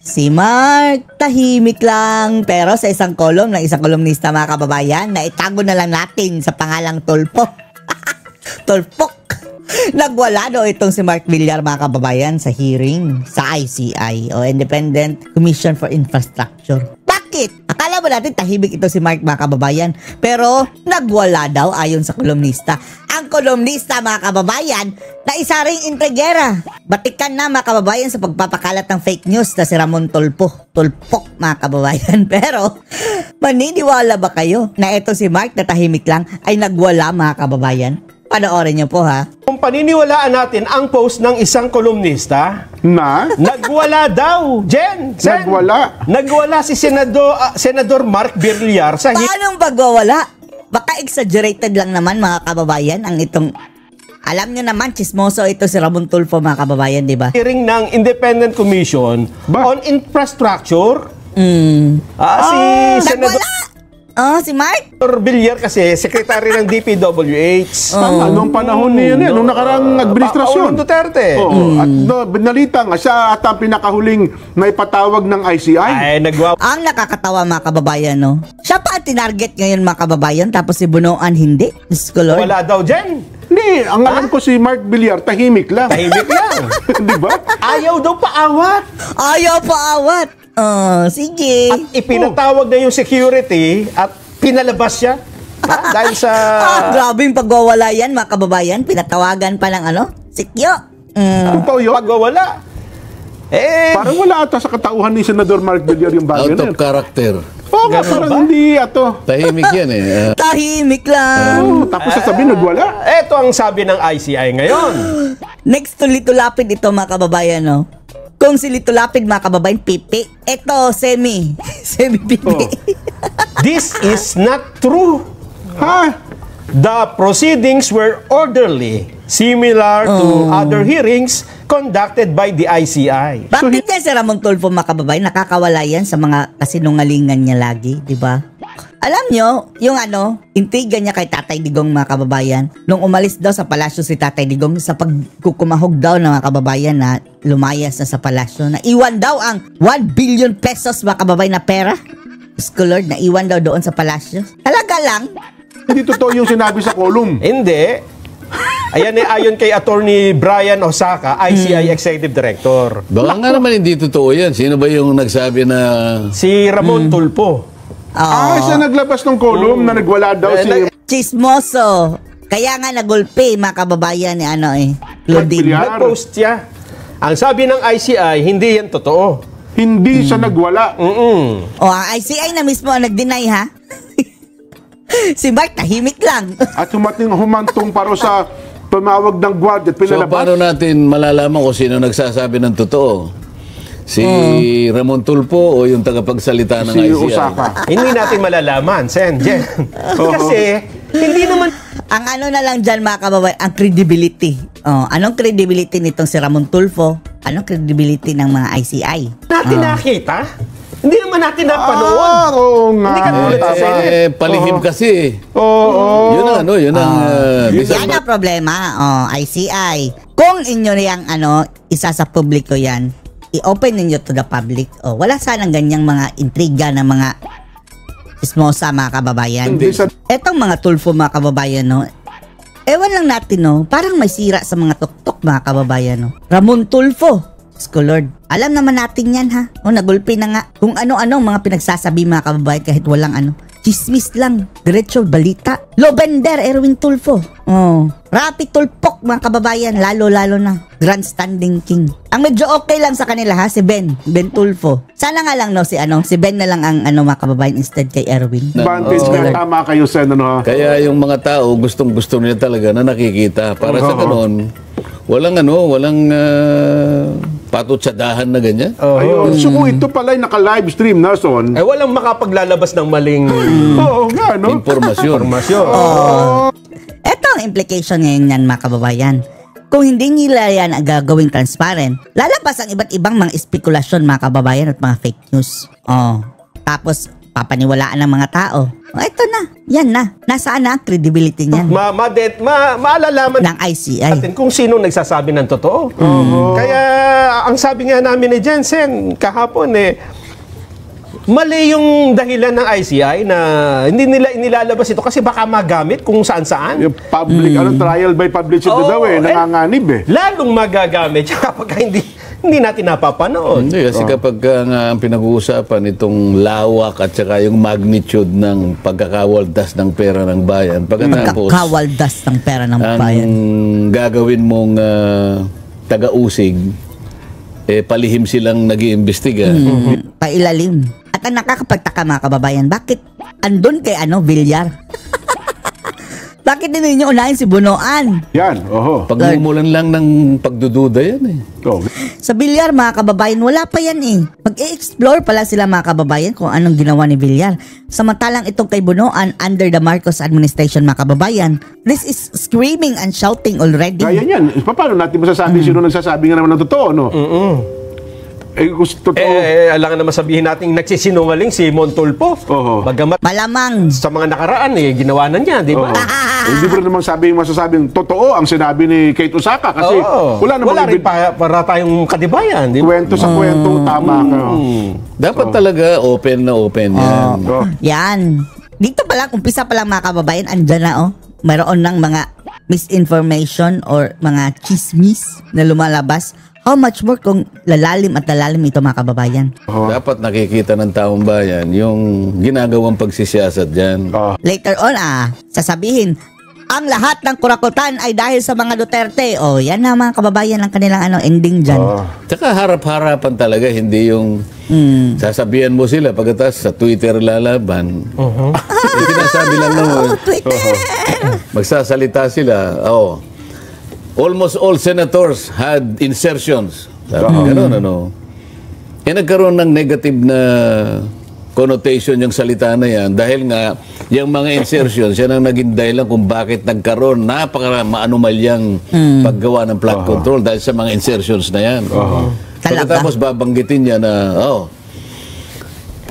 Si Mark, tahimik lang. Pero sa isang kolom ng isang kolumnista mga kababayan, na itago na lang natin sa pangalang Tulpo. Tulpok. Nagwala daw itong si Mark Villar mga kababayan sa hearing sa ICI o Independent Commission for Infrastructure. Bakit? Akala mo natin tahimik ito si Mark mga kababayan, pero nagwala daw ayon sa kolumnista. Ang kolumnista mga kababayan na isa ring intrigera. Batikan na mga kababayan sa pagpapakalat ng fake news na si Ramon Tulpo. Tulpok mga kababayan. Pero maniniwala ba kayo na ito si Mark na tahimik lang ay nagwala mga kababayan? Panoorin niyo po ha. Kung paniniwalaan natin ang post ng isang kolumnista Na? nagwala daw, Jen. Sen, nagwala si Senador Mark Villar sa Paanong pagwawala? Baka exaggerated lang naman mga kababayan ang itong... Alam nyo naman, chismoso ito si Ramon Tulfo mga kababayan, di ba? hearing ng Independent Commission on Infrastructure. Si Senador Nagwala! Si Mark? Villar kasi, sekretary ng DPWH. Anong panahon niya yan? Nung nakarang administrasyon. Paulong Duterte. At binalita nga, siya at ang pinakahuling naipatawag ng ICI. Ay, Ang nakakatawa mga kababayan, no? Siya pa ang tinarget ngayon mga kababayan, tapos si Bunoan hindi. Diyos ko, Lord. wala daw, Jen. Hindi, ang alam ko si Mark Villar, tahimik lang. Tahimik lang. Di ba? Ayaw daw paawat. Ayaw paawat. Sige. At ipinatawag na yung security at pinalabas siya. Dahil sa... Grabing pagwawala yan mga kababayan. Pinatawagan pa ng sikyo. Totoo yun. Pagwawala. Parang wala ata sa katauhan ni Senador Mark Villar yung bagay Out na of yun. character. Oo nga, parang hindi ato. Tahimik yan eh. Tahimik lang. Tapos sasabihin, nagwala. Ito ang sabi ng ICI ngayon. Next to Lito Lapid ito mga kababayan, no? Kung si Lito Lapid mga kababayan, pipi. Ito, semi. Semi-pipi. This is not true. Ha? The proceedings were orderly, similar to other hearings conducted by the ICI. Bakit yan si Ramon Tulfo mga kababayan? Nakakawala yan sa mga kasinungalingan niya lagi, di ba? Alam nyo, yung intriga niya kay Tatay Digong mga kababayan, nung umalis daw sa palasyo si Tatay Digong sa pagkukumahog daw ng mga kababayan na lumayas na sa palasyo, na iwan daw ang 1 billion pesos mga kababayan na pera. Lord, na iwan daw doon sa palasyo. Talaga lang. Hindi totoo yung sinabi sa column. Hindi. Ayan ayon kay Attorney Brian Osaka, ICI Executive Director. Baka nga naman hindi totoo yan. Sino ba yung nagsabi na... Si Ramon Tulfo. Siya naglabas ng column na nagwala daw si... Chismoso. Kaya nga nagulpi mga kababayan ni Claudine. Nag-post siya. Ang sabi ng ICI, hindi yan totoo. Hindi siya nagwala. Ang ICI na mismo ang nag-deny ha. Si Mark tahimik lang. At humantong paro sa tumawag ng guard at So pinalabas. paano natin malalaman kung sino nagsasabi ng totoo? Si Ramon Tulfo o yung tagapagsalita ng Si ICI? Osaka. Hindi natin malalaman, Sen, Jen. Kasi, hindi naman... Ang na lang dyan mga kababayan, ang credibility. Anong credibility nitong si Ramon Tulfo? Anong credibility ng mga ICI? Natin nakita? Hindi naman natin napanood. Oo nga. Hindi ka tulad sa Senate. Palihim kasi. Oo. Yun ang yun ang... Yan ang problema. ICI. Kung inyo niyang isa sa publiko yan, i-open ninyo to the public. Wala sanang ganyang mga intriga ng mga ismosa mga kababayan. Etong mga Tulfo mga kababayan, ewan lang natin, parang may sira sa mga tuktok mga kababayan, Ramon Tulfo. Lord, alam naman natin yan ha. Nagulpi na nga. Kung ano-ano mga pinagsasabi mga kababayan kahit walang chismis lang. Diretso balita. Lobender, Erwin Tulfo. Rapi Tulpok mga kababayan. Lalo-lalo na. Grandstanding king. Ang medyo okay lang sa kanila ha, si Ben Tulfo. Sana nga lang si Ben na lang ang mga kababayan instead kay Erwin. Advantage nga, tama kayo sa ha. Kaya yung mga tao gustong-gusto nila talaga na nakikita. Para sa ganon, walang patutsadahan na ganyan. Ayun. So kung ito pala ay naka-live stream na, Son. Walang makapaglalabas ng maling Oo nga, no? Informasyon. Ito ang implication ngayon yan mga kababayan. Kung hindi nila yan gagawing transparent, lalabas ang iba't ibang mga espekulasyon mga kababayan at mga fake news. Tapos papaniwalaan ng mga tao. O, eto na. Yan na. Nasaan na ang credibility niyan Maalalaman ng ICI? natin kung sino nagsasabi ng totoo. Kaya ang sabi nga namin ni Jensen kahapon mali yung dahilan ng ICI na hindi nila inilalabas ito kasi baka magamit kung saan-saan. Yung public, trial by publicity daw nanganganib Lalong magagamit kapag hindi natin napapanood. Hindi, kasi kapag nga ang pinag-uusapan itong lawak at saka yung magnitude ng pagkakawaldas ng pera ng bayan, pagkatapos Pagkakawaldas ng pera ng ang bayan. gagawin mong taga-usig, palihim silang nag-iimbestiga. Pailalim. At ang nakakapagtaka mga kababayan, bakit andun kay Villar? Bakit din ninyo unahin si Bunoan? Yan, Pagmumulan lang ng pagdududa yan Sa Villar mga kababayan, wala pa yan Mag-i-explore pala sila mga kababayan kung anong ginawa ni Villar. Samantalang itong kay Bunoan under the Marcos administration mga kababayan, this is screaming and shouting already. Kaya yan. Paano natin masasabi sino nagsasabi nga naman ng totoo, no? Gusto Alangan naman sabihin natin nagsisinungaling si Montulfo. Bagamat Malamang. sa mga nakaraan, ginawa na niya, di ba? Hindi mo rin naman masasabing totoo ang sinabi ni Kate Osaka kasi wala rin para tayong katibayan, di ba? kwento sa kwento, tama ka. Dapat talaga open na open yan. Yan. Dito pa lang, umpisa pa lang mga kababayan, andyan na mayroon ng mga misinformation or mga chismis na lumalabas. How much more kung lalalim at lalalim ito mga kababayan? Dapat nakikita ng taong bayan yung ginagawang pagsisiyasat dyan. Later on, sasabihin, ang lahat ng kurakutan ay dahil sa mga Duterte. Yan na mga kababayan ang kanilang ending dyan. Tsaka harap-harapan talaga, hindi yung sasabihan mo sila pagkatapos sa Twitter lalaban. Sinasabi lang naman. Twitter! Magsasalita sila. Almost all senators had insertions. Ganun, nagkaroon ng negative na connotation yung salita na yan dahil nga yung mga insertions yan ang naging dahilan kung bakit nagkaroon napaka-maanumalyang paggawa ng flood control dahil sa mga insertions na yan. Pagkatapos babanggitin niya na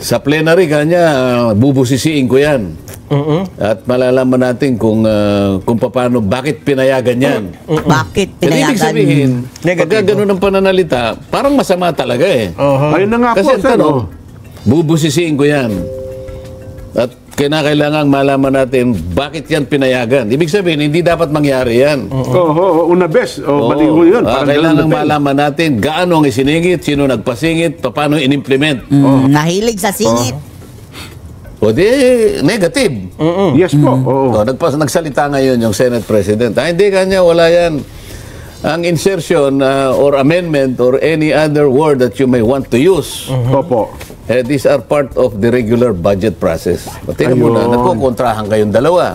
sa plenary kanya bubusisiin ko yan. At malalaman natin kung paano, bakit pinayagan yan. Bakit Ibig pinayagan? sabihin, pagka ganun ang pananalita, parang masama talaga Ayun na nga Kasi po, ang tanong, bubusisiin ko yan. At kailangan malaman natin bakit yan pinayagan. Ibig sabihin, hindi dapat mangyari yan. Una best. Baligo yun. Kailangan malaman natin gaano ang isiningit, sino nagpasingit, paano in-implement. Nahilig sa singit. O di, negative. Yes po. Nagsalita ngayon yung Senate President. Hindi kanya, wala yan. Ang insertion or amendment or any other word that you may want to use, these are part of the regular budget process. Tingnan mo na, nagkukontrahan kayong dalawa.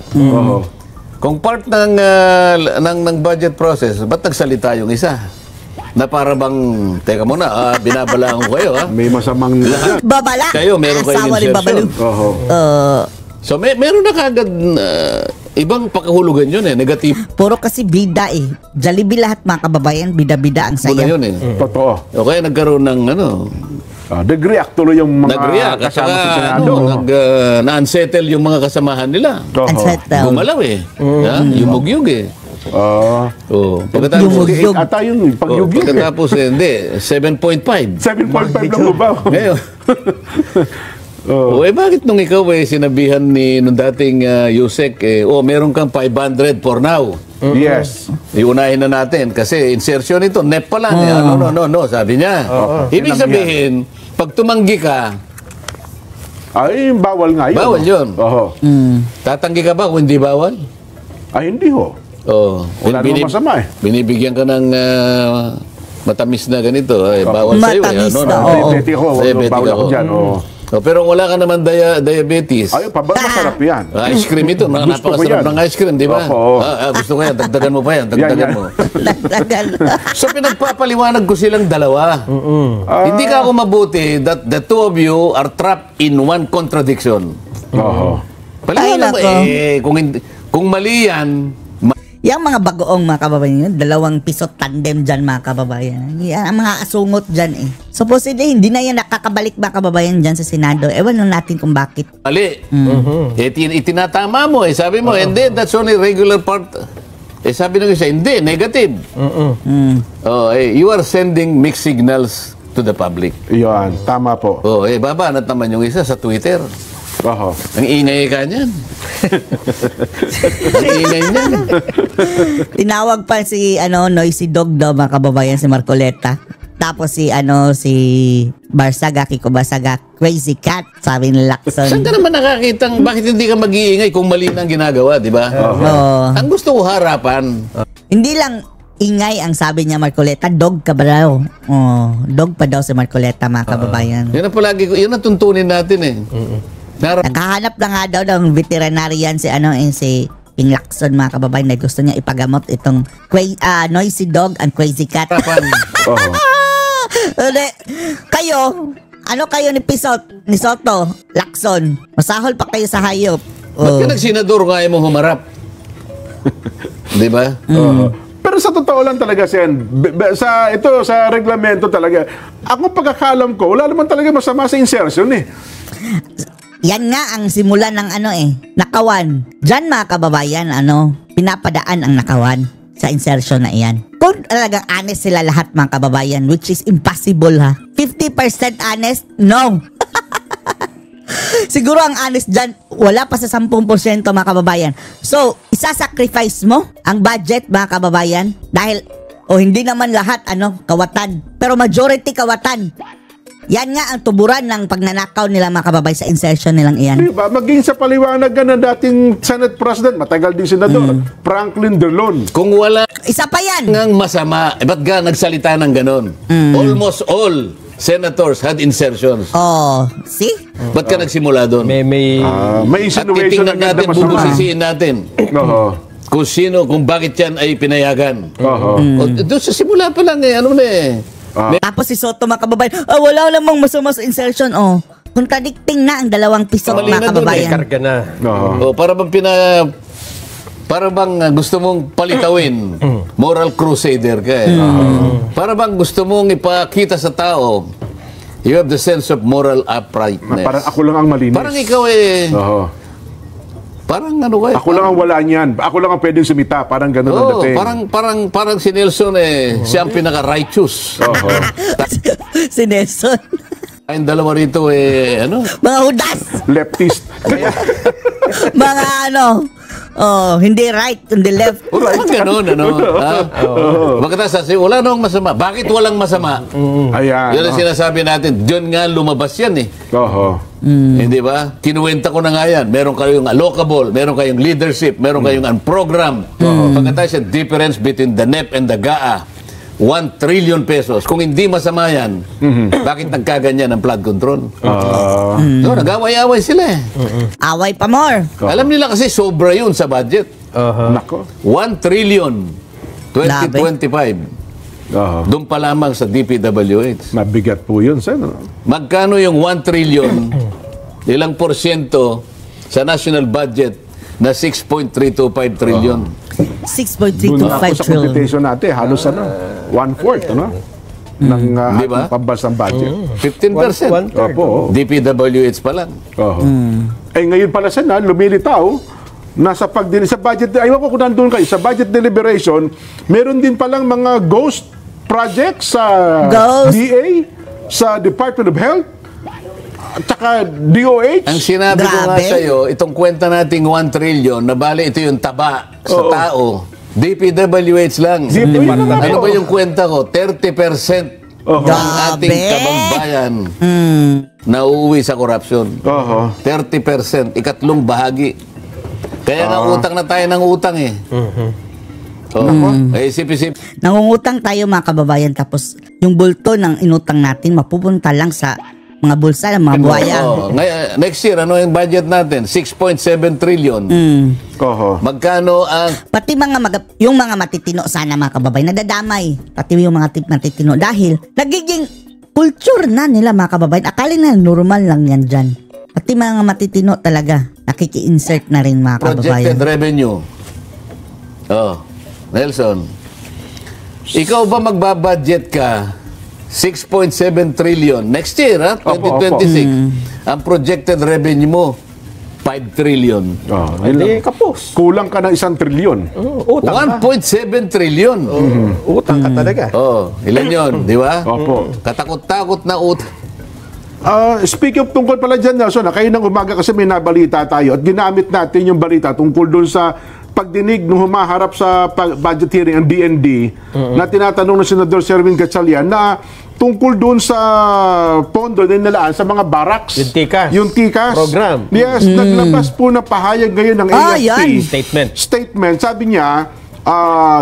Kung part ng budget process, ba't nagsalita yung isa? Na para bang, teka muna, binabalaan ko kayo, May masamang Babala. Kayo, meron kayong Asawa ni insertion. Babalu. So, meron na kagad ibang pakahulugan yun negative. Puro kasi bida Jollibee lahat mga kababayan, bida-bida ang saya. Muna yun totoo. O kaya nagkaroon ng Nag-react tuloy yung mga nag-react at kasama saka sa Senado. na-unsettle yung mga kasamahan nila. Unsettled. Gumalaw yumugyug Yumugyug. Ata yung pagyugyug pagkatapos hindi 7.5 7.5 lang ba? ngayon bakit nung ikaw sinabihan ni nung dating Yusek meron kang 500 for now. Yes. Iunahin na natin kasi insertion ito NEP pala no sabi niya. Ibig sabihin pag tumanggi ka ay bawal nga yun. Bawal yun. Tatanggi ka ba kung hindi bawal? Ay hindi wala namang masama Binibigyan ka ng matamis na ganito. Bawal sa'yo. Matamis na, diabetic ako. Bawal ako dyan. Pero wala ka naman diabetes. Ay, masarap yan. Ice cream ito. Napakasarap ng ice cream, di ba? Gusto ko yan. Dagdagan mo pa yan. Dagdagan mo. So, pinagpapaliwanag ko silang dalawa. Hindi ka ako mabuti that the two of you are trapped in one contradiction. Paliwanag mo, kung mali yan, Yang mga bagoong mga kababayan, 2 piso tandem dyan mga kababayan. Yan, ang mga asungot dyan eh. Supposedly, hindi na yan nakakabalik mga kababayan dyan sa Senado. Ewan lang natin kung bakit. Mali. Itinatama mo eh. Sabi mo, hindi, that's only regular part. Eh sabi nung isa, hindi, negative. You are sending mixed signals to the public. Yan, tama po. Babanat naman yung isa sa Twitter. Oho. Ang ingay ka niyan. Ang ingay niyan. Tinawag pa si Noisy Dog daw mga kababayan, si Marcoleta. Tapos si Barsaga, Kiko Barsaga, Crazy Cat, sabi ni Lacson. Saan ka naman nakakitang bakit hindi ka mag-iingay kung mali na ang ginagawa, di ba? Ang gusto ko harapan. Hindi lang ingay ang sabi niya Marcoleta, dog ka ba daw? Dog pa daw si Marcoleta mga kababayan. Yun ang palagi ko, yun ang tuntunin natin eh. Nakahanap na nga daw ng veterinarian si Ping Lacson mga kababayan na gusto niya ipagamot itong Noisy Dog and Crazy Cat. Kayo, ano kayo ni Soto, Lacson? Masahol pa kayo sa hayop. Ba't ka nagsenador kaya mo humarap? Di ba? Pero sa totoo lang talaga, Sen, sa reglamento talaga, ako pagkakalam ko, wala naman talaga masama sa insertion eh. Yan nga ang simula ng nakawan. Diyan mga kababayan, pinapadaan ang nakawan sa insertion na iyan. Kung talagang honest sila lahat mga kababayan, which is impossible ha. 50% honest? No. Siguro ang honest dyan, wala pa sa 10% mga kababayan. So, isasacrifice mo ang budget mga kababayan dahil, hindi naman lahat kawatan. Pero majority kawatan. Yan nga ang tuburan ng pagnanakaw nila mga kababayan sa insertion nilang iyan. Diba? Maging sa paliwanag na dating Senate President, matagal din senador, Franklin Drilon. Kung wala isa pa yan ngang masama, ba't ka nagsalita ng ganon? Almost all senators had insertions. See? Ba't ka nagsimula doon? May insinuation at titingnan agad natin, na masama. bubusisiin natin. Kung bakit yan ay pinayagan. Doon sa simula pa lang Tapos si Soto mga kababayan, wala namang masama sa insertion. Contradicting na ang 2 piso mga kababayan. Karga na. Para bang gusto mong palitawin, moral crusader ka eh. Para bang gusto mong ipakita sa tao, you have the sense of moral uprightness. Parang ako lang ang malinis. Parang ikaw parang kayo. Ako lang ang wala niyan. Ako lang ang pwedeng sumita. Parang gano'n ang dating. Parang si Nelson siya ang pinaka-righteous. Si Nelson. Ang dalawa rito mga hudas. Leftist. Mga hindi right, hindi left. Parang gano'n, Magkatasa, wala namang masama. Bakit walang masama? Ayan. Yun ang sinasabi natin. Diyan nga lumabas yan eh. Hindi ba? Kinuwenta ko na nga yan. Meron kayong allocable, meron kayong leadership, meron kayong program. Pagkatapos yung difference between the NEP and the GAA, 1 trillion pesos. Kung hindi masama yan, bakit nagkaganyan ang flood control? So, nag-away-away sila eh. Away pa more. Alam nila kasi sobra yun sa budget. Nako. 1 trillion 2025. Doon pa lamang sa DPWH. Mabigat po yun, Sen. Magkano yung 1 trillion, ilang porsyento sa national budget na 6.325 trillion? 6.325 Doon ako sa trillion. computation natin, halos 1/4, ng Diba? pambansang budget. 15%. Opo. DPWH pa lang. Ngayon pala, Sen, lumilitaw, sa budget, ayaw ko kung nandun kayo, sa budget deliberation, meron din palang mga ghost projects sa DA, sa Department of Health, at saka DOH. Ang sinabi ko nga sa'yo, itong kwenta nating 1 trillion, na bali ito yung taba sa tao, DPWH lang. Ano ba yung kwenta ko? 30% ng ating kabangbayan na uuwi sa korupsyon. 30%, ikatlong bahagi. Kaya nga utang na tayo ng utang eh. Isip-isip. Nangungutang tayo mga kababayan, tapos yung bulto ng inutang natin mapupunta lang sa mga bulsa ng mga buhaya. Next year, ano yung budget natin? 6.7 trillion. Magkano ang... Pati yung mga matitino sana mga kababayan, nadadamay. Pati yung mga matitino dahil nagiging culture na nila mga kababayan. Akala na normal lang yan dyan. Pati mga matitino talaga, nakiki-insert na rin mga kababayan. Projected revenue. Nelson, ikaw ba magbabudget ka 6.7 trillion next year, ha? 2026. Ang projected revenue mo, 5 trillion. Hindi, kapos. Kulang ka ng 1 trilyon. Utang ka. 1.7 trillion. Utang ka talaga. Ilan yun, di ba? Opo. Katakot-takot na utang. Speak of tungkol pala dyan, Nelson, kayo ng umaga kasi may nabalita tayo at ginamit natin yung balita tungkol doon sa pagdinig nung humaharap sa budget hearing ang DND na tinatanong ng Senador Sherwin Gatchalian na tungkol doon sa pondo na nilalaan sa mga barracks. Yung TICAS. Program. Yes, naglabas po na pahayag ngayon ng AFP. Statement. Sabi niya,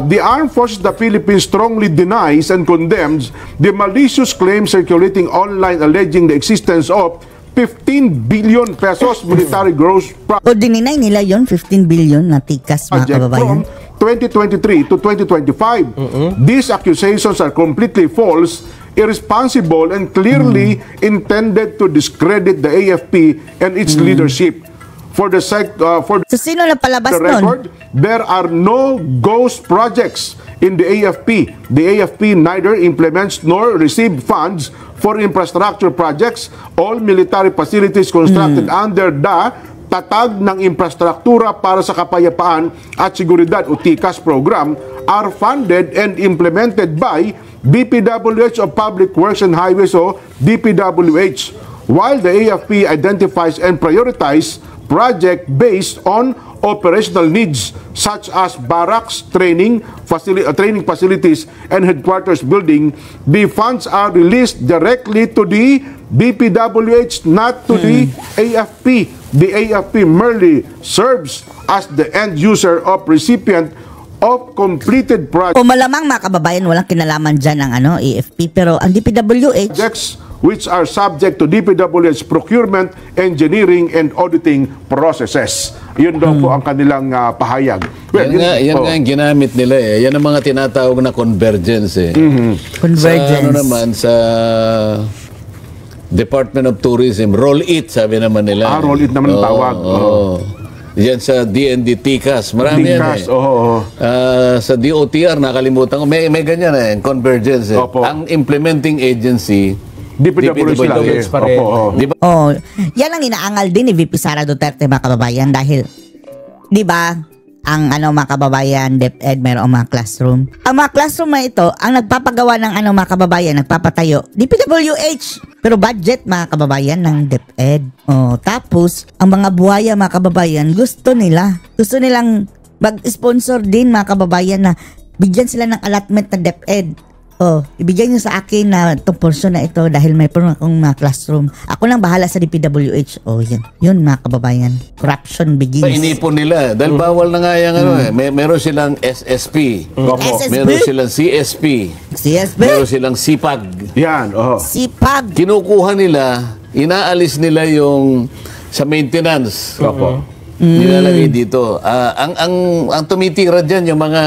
the Armed Forces of the Philippines strongly denies and condemns the malicious claims circulating online alleging the existence of 15 billion pesos military gross O dininay nila yon 15 billion na TICAS, mga kababayan. from 2023 to 2025. These accusations are completely false, irresponsible, and clearly intended to discredit the AFP and its leadership. For the So sino na palabas record, there are no ghost projects in the AFP. The AFP neither implements nor receives funds for infrastructure projects. All military facilities constructed under the Tatag ng Infrastruktura para sa Kapayapaan at Seguridad o TICAS program are funded and implemented by DPWH of Public Works and Highways o DPWH, while the AFP identifies and prioritizes project based on operational needs such as barracks, training facilities, and headquarters building. The funds are released directly to the DPWH, not to the AFP. The AFP merely serves as the end user of recipient of completed projects. O malamang, mga kababayan, walang kinalaman dyan ang AFP, pero ang DPWH which are subject to DPWH procurement, engineering, and auditing processes. Yun daw po ang kanilang pahayag. Well, yan nga ang ginamit nila eh. Yan ang mga tinatawag na convergence eh. Convergence. Sa naman, sa Department of Tourism, roll it, sabi naman nila. Roll it naman ang tawag. Yan sa DND TICAS. Marami TICAS, yan eh. Sa DOTR, nakalimutan ko. May ganyan eh, convergence eh. Ang implementing agency, DPWH pa rin. Yan ang inaangal din ni VP Sara Duterte, mga kababayan, dahil, di ba, ang mga kababayan, DepEd, mayroong mga classroom. Ang mga classroom na ito, ang nagpapagawa ng mga kababayan, nagpapatayo, DPWH. Pero budget, mga kababayan, ng DepEd. Tapos, ang mga buhaya, mga kababayan, gusto nilang mag-sponsor din, mga kababayan, na bigyan sila ng allotment na DepEd. Ibigay nyo sa akin na itong portion na ito dahil may parang akong mga classroom. Ako nang bahala sa DPWH. Yun mga kababayan. Corruption begins. Inipon nila. Dahil bawal na nga yung meron silang SSP. Meron silang CSP. Meron silang CPAG. Yan, CPAG. Kinukuha nila, inaalis nila yung sa maintenance. Nilalagay dito. Ang tumitira dyan yung mga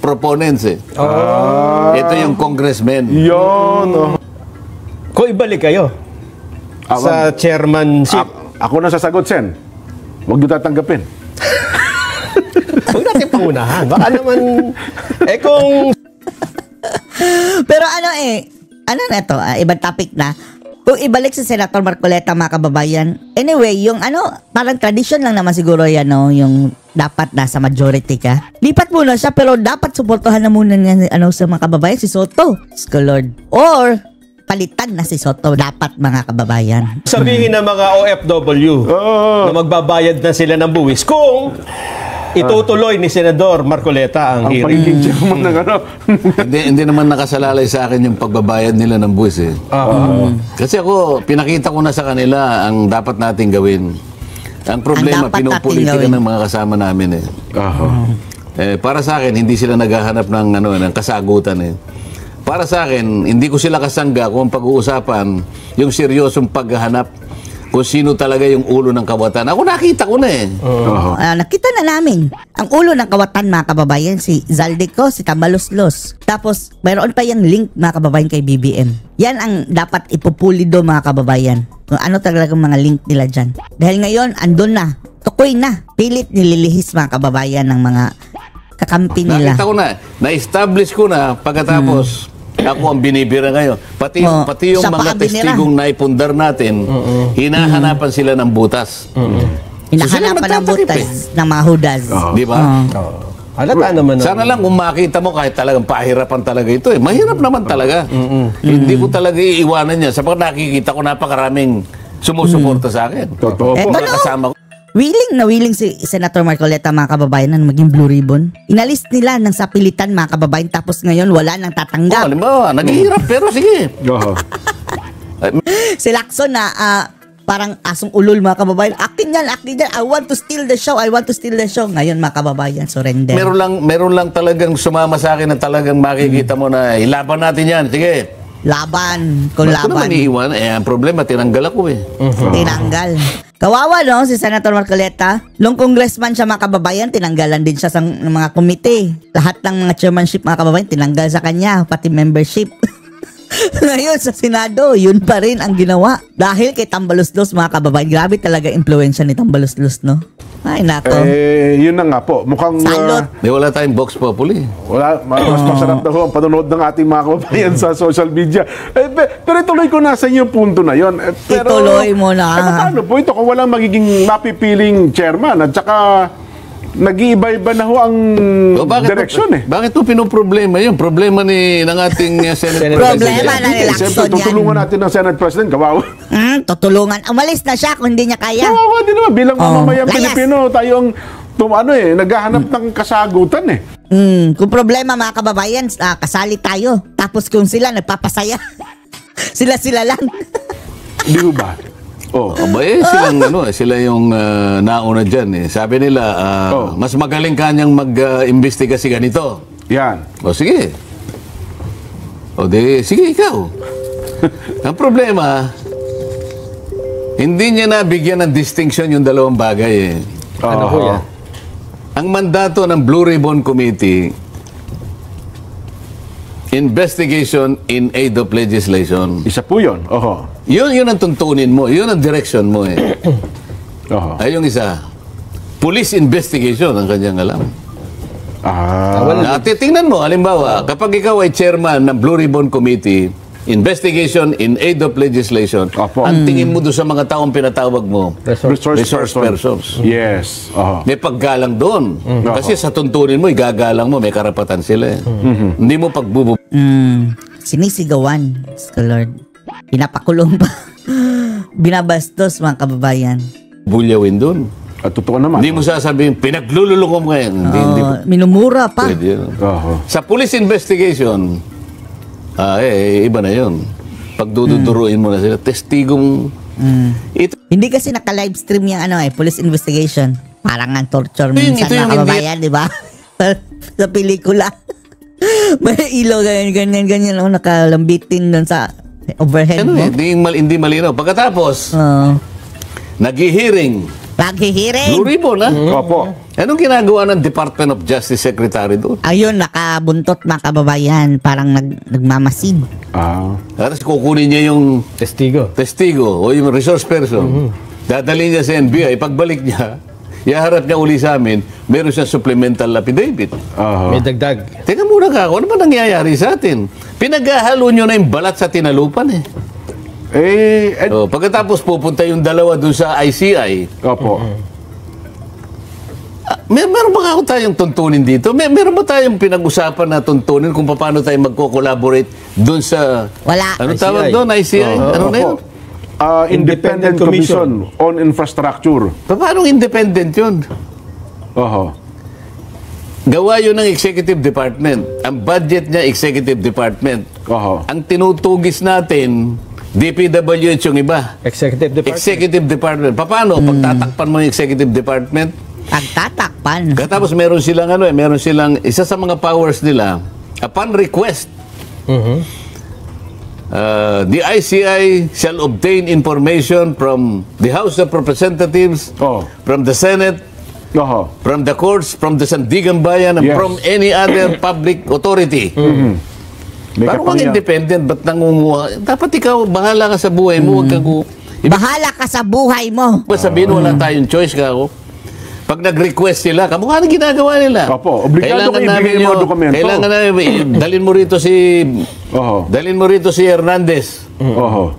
proponents eh. Ito yung congressmen. Yun. Kung ibalik kayo sa chairmanship. Ako na sasagot, Sen. Huwag niyo tatanggapin. Huwag natin pangunahan. Baka naman, kung... Pero na to, ibang topic na. Kung ibalik si Senator Marcoleta, mga kababayan, anyway, yung parang tradition lang naman siguro yan, yung dapat nasa majority ka. Lipat muna siya, pero dapat suportahan na muna sa mga kababayan, si Soto. Lord. Or, palitan na si Soto, dapat, mga kababayan. Sabihin ng mga OFW na magbabayad na sila ng buwis kung itutuloy ni Senador Marcoleta ang hearing. Hindi naman nakasalalay sa akin yung pagbabayad nila ng buwis eh. Kasi ako, pinakita ko na sa kanila ang dapat nating gawin. Ang problema, pinupolitika ng mga kasama namin eh. Para sa akin, hindi sila naghahanap ng kasagutan eh. Para sa akin, hindi ko sila kasangga kung pag-uusapan yung seryosong paghahanap kung sino talaga yung ulo ng kawatan. Ako nakita ko na eh. Nakita na namin. Ang ulo ng kawatan, mga kababayan, si Zaldico, si Tambaloslos. Tapos, mayroon pa yung link, mga kababayan, kay BBM. Yan ang dapat ipupulido, mga kababayan. Kung ano talagang mga link nila dyan. Dahil ngayon, andun na. Tukoy na. Pilit nililihis, mga kababayan, ng mga kakampi nila. Nakita ko na-establish ko na pagkatapos ako ang binibira ngayon. Pati yung siya pa mga ang binira. testigong naipundar natin, hinahanapan sila ng butas. Hinahanapan ng butas ng mga hudas. Di ba? Halata naman. Sana lang kung makita mo kahit talagang pahirapan talaga ito eh. Mahirap naman talaga. Hindi ko talaga iiwanan yan. Sapagkat nakikita ko napakaraming sumusuporta sa akin. Totoo po. Eto, Mga kasama ko. Willing si Senator Marcoleta, mga kababayan, na maging Blue Ribbon. Inalis nila ng sapilitan, mga kababayan, tapos ngayon wala nang tatanggap. Halimbawa, naghihirap pero sige. Oo. Si Lacson na parang asong ulol, mga kababayan. Akin yan. I want to steal the show. Ngayon, mga kababayan, surrender. Meron lang talagang sumama sa akin na talagang makikita mo na ilaban natin yan. Sige. Laban. Kung Ba't ko laban. naman iiwan? Ang problema, tinanggal ako eh. Tinanggal. Kawawa, no? Si Senator Marcoleta. Long congressman siya, mga kababayan, tinanggalan din siya sa mga komite. Lahat ng mga chairmanship, mga kababayan, tinanggal sa kanya. Pati membership. Ngayon, sa Senado, yun pa rin ang ginawa. Dahil kay Tambaloslos, mga kababayan, grabe talaga impluensya ni Tambaloslos, no? Ay, nako. Yun na nga po. Mukhang... Salot. Wala tayong Vox Populi. Wala, mas masarap na ho ang panonood ng ating mga kababayan sa social media. Pero ituloy ko na sa inyo yung punto na yun. Pero, Ituloy mo na. Paano po ito kung walang magiging mapipiling chairman at saka nag-iiba-iba na ho ang direksyon eh. Bakit ito pinoproblema yun? Problema ng ating Senate Problema President. na ni Lacson Siyempre, tutulungan natin ng Senate President. Kawawa. Tutulungan. Umalis na siya kung hindi niya kaya. Kawawa din naman. Bilang mamamayang layas. Pilipino, tayo ang naghahanap ng kasagutan eh. Kung problema, mga kababayan, kasali tayo. Tapos kung sila nagpapasaya, sila lang. Di ho ba? Oh. Aba sila yung nauna dyan eh. Sabi nila, mas magaling kanyang mag-imbestiga si ganito. Yan. O sige. Sige ikaw. Ang problema, hindi niya nabigyan ng distinction yung dalawang bagay eh. Ano ko yan? Ang mandato ng Blue Ribbon Committee, investigation in aid of legislation. Isa po yun. Oho. Yun ang tuntunin mo. Yun ang direction mo eh. Oho. Ay yung isa, police investigation ang kanyang alam. Tingnan mo, halimbawa, kapag ikaw ay chairman ng Blue Ribbon Committee, investigation in aid of legislation, Opo. ang tingin mo doon sa mga taong pinatawag mo, resource persons. Yes. Oho. May paggalang doon. Kasi sa tuntunin mo, igagalang mo, may karapatan sila eh. Hindi mo Sinisigawan, Lord. Pinapakulong pa. Binabastos, mga kababayan. bulyawin doon. At totoo naman. Hindi mo sasabihin, pinaglululong mo ngayon. Hindi Minumura pa. pwede yun. Oho. Sa police investigation, iba na yun. Pagdududuruin mo na sila, testigong... Ito, Hindi kasi naka-livestream yung police investigation. Parang ang torture Ito minsan, yung mga kababayan, di ba? Sa pelikula. May ilaw, ganyan, nakalambitin doon sa overhead mo. hindi malinaw. Pagkatapos, nag-hearing. Pag-hearing. Blue Ribbon, ha? Opo. Anong ginagawa ng Department of Justice Secretary doon? Ayun, nakabuntot, mga kababayan. Parang nagmamasid. Tapos kukunin niya yung Testigo. testigo o yung resource person. Dadalhin niya sa NBI. Pagbalik niya, iharap niya uli sa amin, meron siyang supplemental affidavit. Oho. May dagdag. Teka muna ka, ano ba nangyayari sa atin? Pinaghahalo nyo na yung balat sa tinalupan eh. Pagkatapos pupunta yung dalawa doon sa ICI, Opo. meron ba ako tayong tuntunin dito? Meron ba tayong pinag-usapan na tuntunin kung paano tayo magko-collaborate doon sa... Wala. Ano ICI. tawag doon? ICI? Ano na yun? Independent Commission on Infrastructure. Paano independent yun? Oho. Gawa yun ng Executive Department. Ang budget niya, Executive Department. Oho. Ang tinutugis natin, DPWH yung iba. Executive Department. Executive Department. Paano? Pagtatakpan mo yung Executive Department, Pagtatakpan. tapos meron silang isa sa mga powers nila, upon request, the ICI shall obtain information from the House of Representatives, from the Senate, Oho. from the courts, from the Sandigan Bayan, and Yes. from any other public authority. May Parang kapangyarihan. independent, ba't nangunguha? Dapat ikaw, bahala ka sa buhay mo, huwag kang Bahala ka sa buhay mo. sabihin, wala tayong choice ka ako. Pag nag-request sila, kamukha na ginagawa nila. Opo, obligado kayo ibigay yung mga dokumento. Kailangan namin, dalhin mo rito si Hernandez. Oho.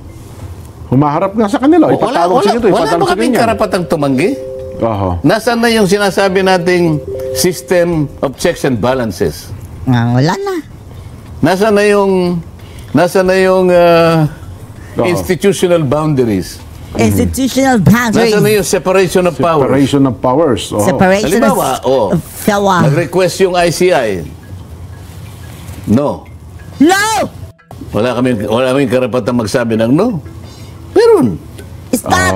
Humaharap nga sa kanila. Ipatawag sa ito. Wala ba kaming karapatang tumanggi? Oho. Nasaan na yung sinasabi nating system of checks and balances? Wala na. Nasaan na yung institutional boundaries? Institutional boundaries. Nasaan na yung separation of powers? Separation of powers. Oho. Separation Halimbawa, of power. nag-request yung ICI. No. No! Wala kaming karapatang magsabi ng no. Meron. Stop!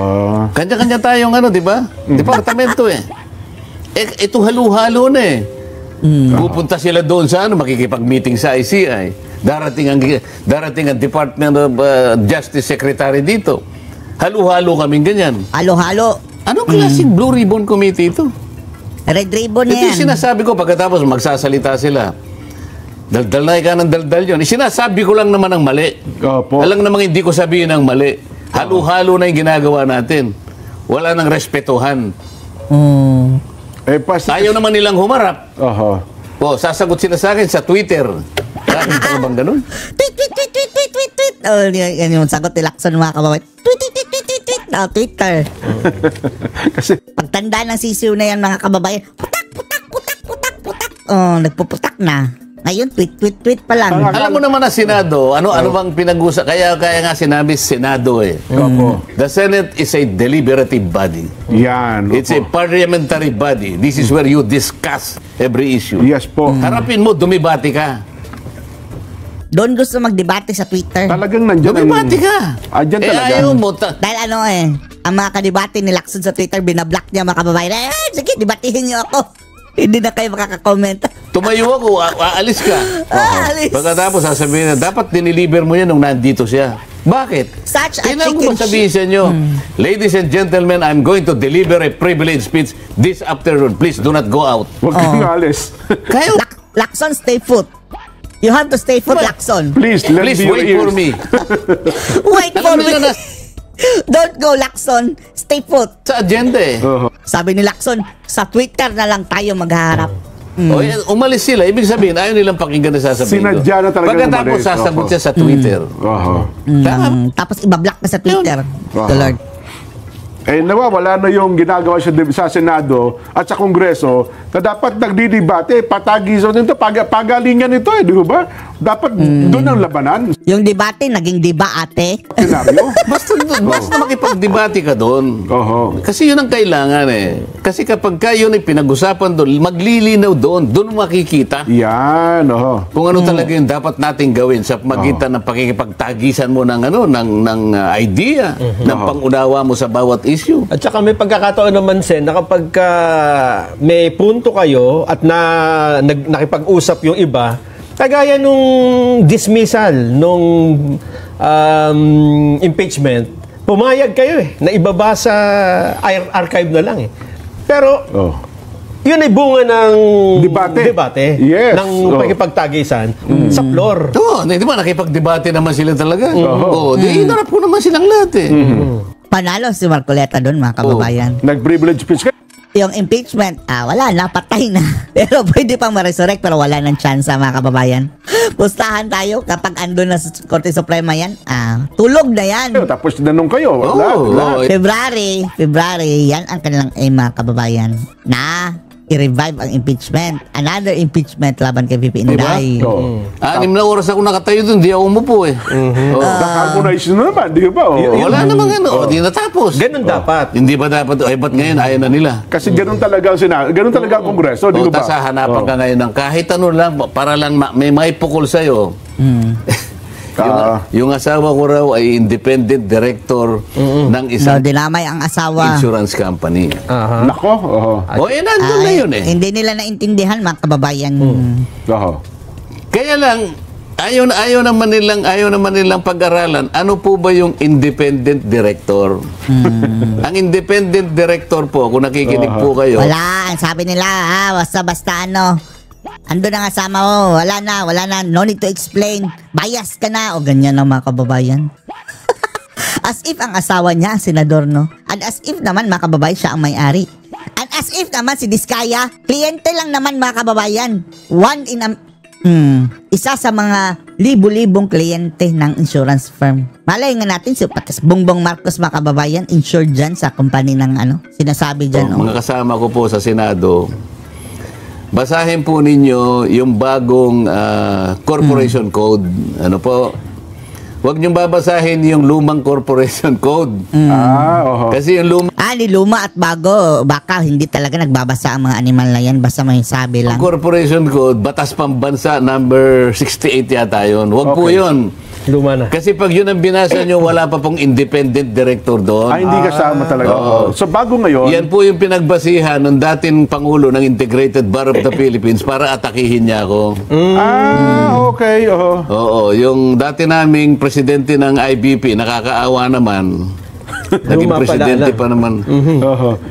Kanya-kanya tayong di ba? Departamento eh. Ito halo-halo na eh. Pupunta sila doon sa makikipag-meeting sa ICI. Darating ang Department of Justice Secretary dito. Halo-halo kaming ganyan. Halo-halo. Anong klaseng Blue Ribbon Committee ito? Red ribbon Ito yung yan. sinasabi ko pagkatapos magsasalita sila. Daldal na ka ng daldal yun. Sinasabi ko lang naman ang mali. Opo. Alang namang hindi ko sabihin ang mali. Halo-halo na yung ginagawa natin. Wala nang respetuhan. Ayaw naman nilang humarap. Oho. Sasagot sila sa akin sa Twitter. Bakit pa bang ganun? Tweet. Yan yung sagot ni Lacson, mga kababayan. Tweet. Twitter. Kasi, Pagtanda ng sisiw na yan, mga kababayan, putak. Nagpuputak na. Ngayon, tweet pa lang. Alam mo naman na Senado, ano bang pinag-usap? Kaya nga sinabi Senado eh. opo. The Senate is a deliberative body. Yan. It's a Opo. parliamentary body. This is where you discuss every issue. Yes po. Harapin mo, dumibati ka. Doon gusto magdebate sa Twitter. Talagang nandiyan. Dumibati ka. Andyan talaga. Ayaw mo. Dahil ang mga kadebate ni Lacson sa Twitter, binablock niya, mga kababayan. Sige, debatihin niyo ako. Hindi na kayo makakakomment. Tumayo ako, aalis ka. Alis. Pagkatapos sasabihin na, dapat diniliver mo yan nung nandito siya. Bakit? Such a Kailangan chicken ko sabihin sa inyo, ladies and gentlemen, I'm going to deliver a privilege speech this afternoon. Please do not go out. Huwag kang alis. Kayo, Lacson, stay put. You have to stay put, Lacson. Please, let please me your wait for ears. me. Wait for Alam me. nila na Don't go, Lacson. Stay put. sa agenda eh. Oho. Sabi ni Lacson, sa Twitter na lang tayo maghaharap. O, umalis sila. Ibig sabihin, ayaw nilang pakinggan na sasabihin ko. Sinadya na talaga Pagkatapos umalis. sasagot Opo. siya sa Twitter. Oho. Tapos ibablock na sa Twitter. The Lord. Nawawala na yung ginagawa sa Senado at sa Kongreso na dapat nagdidebate, patagisan nito, pagalingan nito di ba? Dapat doon ang labanan. Yung debate, naging diba, ate? Senaryo. Basta makipagdebate ka doon. Oho. Kasi yun ang kailangan eh. Kasi kapag yun ay pinag-usapan doon, maglilinaw doon makikita Yan, oho. kung ano talaga yung dapat nating gawin sa magitan ng pakikipagtagisan mo ng idea, ng pangunawa mo sa bawat issue. At saka may pagkakataon naman, Sen, na kapag may punto kayo at nakipag-usap yung iba, kagaya nung dismissal, nung impeachment, pumayag kayo na ibaba sa archive na lang eh. Pero, yun ay bunga ng Debate. Yes. ng pakipagtagisan sa floor. Oo, di ba nakipagdebate naman sila talaga? Oo, di inarap ko naman silang lahat eh. Panalo si Marcoleta doon, mga kababayan. Nag-privilege speech ka. Yung impeachment, wala na, patay na. Pero pwede pang ma-resurrect, pero wala ng chance, mga kababayan. Pustahan tayo kapag andun na sa Korte Suprema yan. Tulog na yan. Tapos tinanong kayo. Lahat. February, yan ang kanilang aim, mga kababayan. Na i-revive ang impeachment. Another impeachment laban kay VP Inday. Oo. 6 na oras ako nakatayo doon, di ako umupo eh. Naka-harmonize na naman, di ba? Wala namang di natapos. Ganun dapat. Hindi ba dapat, ba't ngayon ayaw na nila? Kasi ganun talaga ang Senado, ganun talaga ang Kongreso, di ba? Tapos hahanapan ka ngayon ng kahit ano lang, para lang may maipukol sa'yo. Yung asawa ko raw ay independent director ng isang dinamay ang asawa. insurance company. Nako, oho. Nandun na yun eh. Hindi nila naintindihan, mga kababayan. Oho. Kaya lang, ayaw naman nilang pag-aralan, ano po ba yung independent director? Ang independent director po, kung nakikinig po kayo, Wala, ang sabi nila, basta-basta ando na nga sama mo, wala na, no need to explain, bias ka na, o ganyan na, mga kababayan. As if ang asawa niya, senador, no? And as if naman, mga kababayan, siya ang may-ari. And as As if naman si Diskaya, kliyente lang naman mga kababayan. Isa sa mga libo-libong kliyente ng insurance firm. Malay nga natin si Patas Bongbong Marcos mga kababayan, insured dyan sa company ng sinasabi dyan. Mga kasama ko po sa Senado, basahin po ninyo yung bagong corporation code. Ano po? Huwag niyong babasahin yung lumang corporation code. Kasi yung luma... Ni luma at bago, baka hindi talaga nagbabasa ang mga animal na yan, basta may sabi lang. Corporation code, batas pambansa number 68 yata yun. Huwag po yun. Luma na. Kasi pag yun ang binasa nyo, wala pa pong independent director doon. Hindi kasama talaga. So bago ngayon... Yan po yung pinagbasihan ng dating Pangulo ng Integrated Bar of the Philippines para atakihin niya ako. Okay. Oo, yung dati naming presidente ng IBP, nakakaawa naman. Naging presidente pa naman.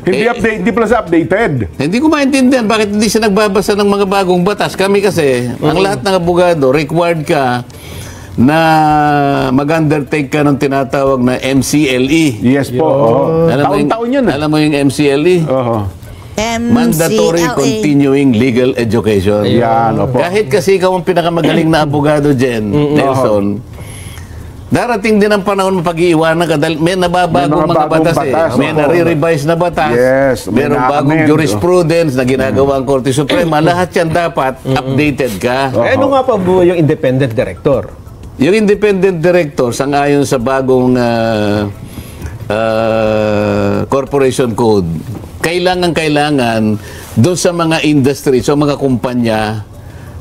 Hindi pala sa updated. Hindi ko maintindihan bakit hindi siya nagbabasa ng mga bagong batas. Kami kasi, ang lahat ng abogado, required ka na mag-undertake ka ng tinatawag na MCLE. Yes po. Taon-taon yun. Alam mo yung MCLE? Mandatory Continuing Legal Education. Yan, opo. Kahit kasi ikaw ang pinakamagaling na abogado dyan, Nelson, darating din ang panahon mapag-iiwanan ka dahil may nababagong mga batas May nare-revise na batas. Yes, Merong bagong jurisprudence na ginagawa ang Korte Suprema. Lahat yan dapat updated ka. Ano nga pa po yung independent director? Yung independent director, sang-ayon sa bagong corporation code, kailangan doon sa mga industry, sa mga kumpanya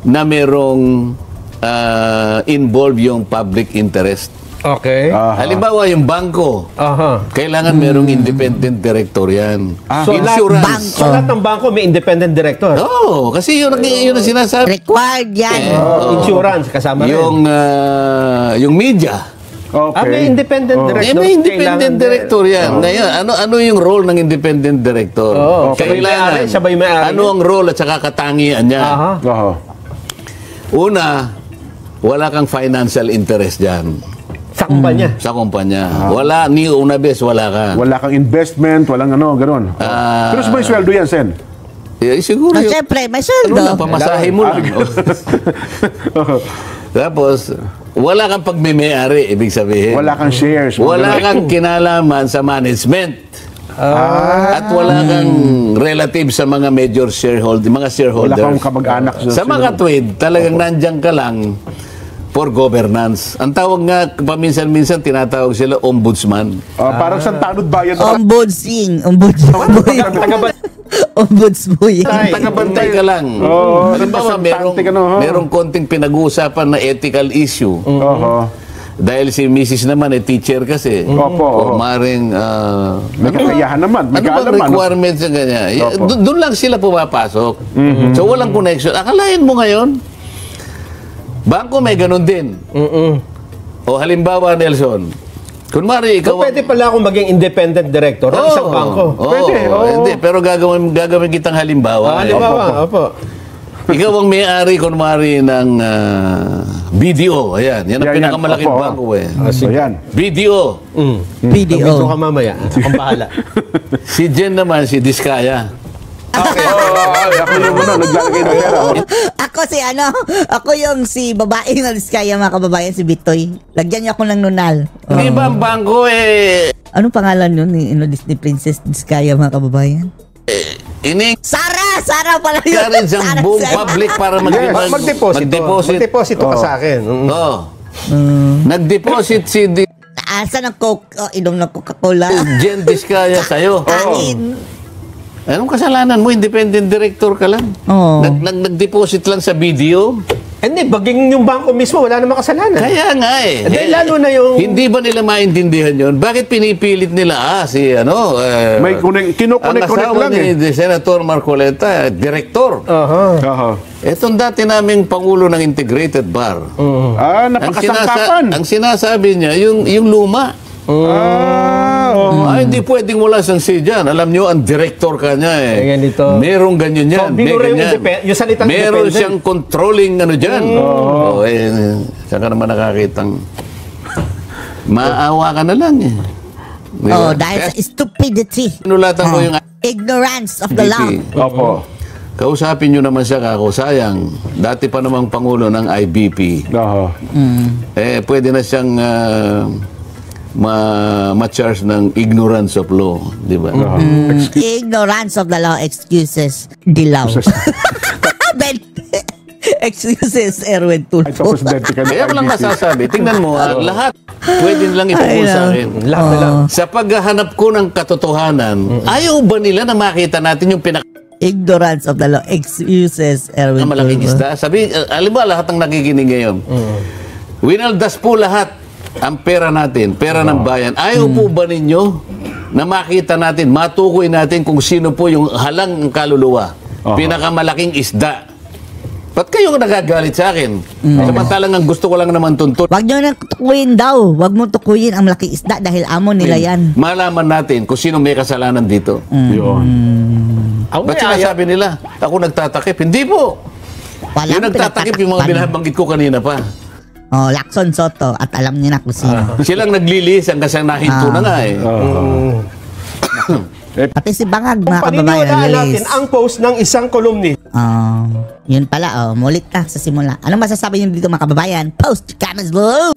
na merong involve yung public interest. Okay. Halimbawa, yung bangko, kailangan merong independent director yan. So, Insurance. So, lahat ng bangko may independent director? Oo, kasi yun ang sinasabi. Required yan. Insurance, kasama rin. Yung media. Okay. May independent director. May independent director yan. Ngayon, ano yung role ng independent director? Kailangan, siya ba yung may-ari? ano ang role at saka katangian niya? Una, wala kang financial interest dyan. Sa kumpanya? Sa kumpanya. Wala, ni una bes, wala ka. Wala kang investment, walang gano'n. Pero may sweldo yan, Sen? Siguro yun. Siyempre, may sweldo. Pamasahe mo lang. Tapos, wala kang pagmimay-ari, ibig sabihin. Wala kang shares. Wala kang kinalaman sa management. At wala kang relative sa mga major shareholders, mga shareholders. Wala kang kamag-anak. Sa mga tweed, talagang nandyan ka lang for governance. Ang tawag nga, paminsan-minsan, tinatawag sila ombudsman. Parang sa tanod bayan. Ombudsing. Ombudsboy. Tagabantay ka lang. Halimbawa, merong konting pinag-uusapan na ethical issue. Dahil si Mrs. naman teacher kasi. O maring... may kakayahan naman. May ano bang requirements na ganyan? Doon lang sila pumapasok. So walang connection. Akalain mo ngayon, bangko may ganun din. O halimbawa, Nelson, kunwari ikaw... So, pwede pala akong maging independent director ng isang bangko? Pwede. Hindi, pero gagawin kitang halimbawa. Halimbawa, opo. Ikaw ang may-ari, kunwari, ng BDO. Ayan, yan ang pinakamalaking bangko eh. Ayan. BDO. BDO. Gusto ka mamaya. Akong bahala. Si Jen naman, si Diskaya. Ako yung naglalagay ng pera. Ako yung si babae na Diskaya mga kababayan, si Bitoy. Lagyan niyo ako ng nunal. Di ba ang bangko Anong pangalan yun ni Disney Princess Diskaya mga kababayan? Sara pala yun. Karin sa buong public para Mag-deposito ka sa akin. Nag-deposit si Asa ng Coke? Inom ng Coca-Cola. Jen Diskaya sa'yo. Anong kasalanan mo? Independent director ka lang. Nag-deposit lang sa BDO. Hindi, baging yung bangko mismo, wala namang kasalanan. Kaya nga eh. Dahil lalo na yung... Hindi ba nila maintindihan yun? Bakit pinipilit nila, may kinokonek lang ni Senator Marcoleta, director. Etong dati naming Pangulo ng Integrated Bar. Napakasangkapan. Ang sinasabi niya, yung luma. Hindi pwedeng wala siyang say dyan. Alam nyo, ang director ka niya merong ganyan yan. Yung salitang meron siyang controlling dyan. Saan ka naman nakakitang maawa ka na lang Di ba? dahil Kaya sa stupidity. sinulatan ko yung Ignorance of the law. Opo. Kausapin nyo naman siya kako, sayang. Dati pa namang Pangulo ng IBP. Oho. Pwede na siyang ma-charge ng ignorance of law. Di ba? Ignorance of the law excuses dilaw. Then, excuses Erwin Ay, Tulfo. tapos dati ka ng Kaya ko lang IBC. masasabi, tingnan mo, lahat pwede nilang ipagul sa akin. Lahat na lang. Sa paghahanap ko ng katotohanan, ayaw ba nila na makita natin yung Ignorance of the law excuses Erwin malaking Tulfo. isda? Sabi, alam ba lahat ng nakikinig ngayon? Winaldas po lahat ang pera natin, pera ng bayan. Ayaw po ba ninyo na makita natin, matukoy natin kung sino po yung halang kaluluwa? Pinakamalaking isda. Ba't kayo nagagalit sa akin? Samantalang ang gusto ko lang naman tuntun. Wag nyo nang tukuyin daw. Wag mo tukuyin ang malaking isda dahil amo nila yan. Malaman natin kung sino may kasalanan dito. Yun. Ang Ba't may aya, sinasabi nila? Ako nagtatakip. Hindi po. Yung nagtatakip yung mga binabanggit ko kanina pa. Lacson Soto at alam niyo na kung sino. Silang naglilis hanggang sa nahinto na nga eh. Pati si Bangag, mga kababayan, paniniwalaan naglilis. natin ang post ng isang kolumnist. Yun pala, mulit na sa simula. Anong masasabi niyo dito mga kababayan? Post your comments below!